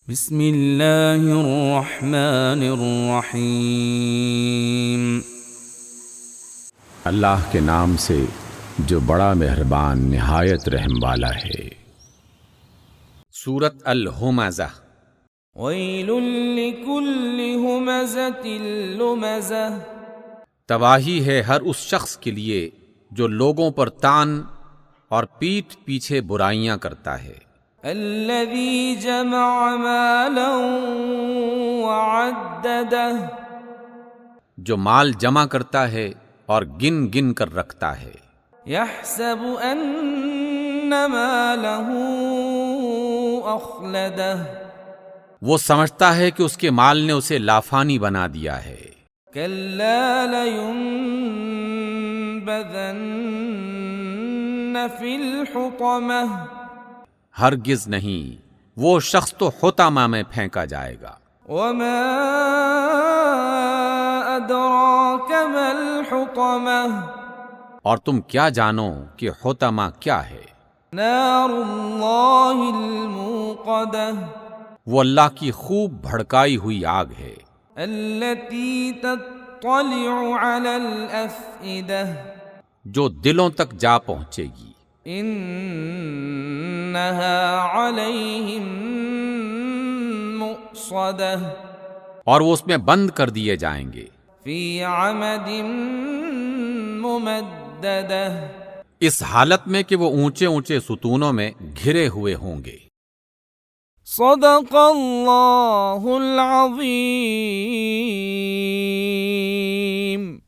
بسم اللہ الرحمن الرحیم۔ اللہ کے نام سے جو بڑا مہربان نہایت رحم والا ہے۔ سورۃ الہمزہ۔ ویل لکل ہمزۃ لمزہ۔ تباہی ہے ہر اس شخص کے لیے جو لوگوں پر تان اور پیٹھ پیچھے برائیاں کرتا ہے۔ الذی جمع مالا وعددہ۔ جو مال جمع کرتا ہے اور گن گن کر رکھتا ہے۔ یحسب ان مالہ اخلدہ۔ وہ سمجھتا ہے کہ اس کے مال نے اسے لافانی بنا دیا ہے۔ کلا لینبذن فی الحطمہ۔ ہرگز نہیں، وہ شخص تو حطمہ میں پھینکا جائے گا۔ وما ادراک ما الحطمہ۔ اور تم کیا جانو کہ حطمہ کیا ہے؟ نار اللہ الموقدہ۔ وہ اللہ کی خوب بھڑکائی ہوئی آگ ہے۔ التي تطلع على الافئدہ۔ جو دلوں تک جا پہنچے گی۔ انہا علیہم مؤصدہ۔ اور وہ اس میں بند کر دیے جائیں گے۔ فی عمد ممددہ۔ اس حالت میں کہ وہ اونچے اونچے ستونوں میں گھرے ہوئے ہوں گے۔ صدق اللہ العظیم۔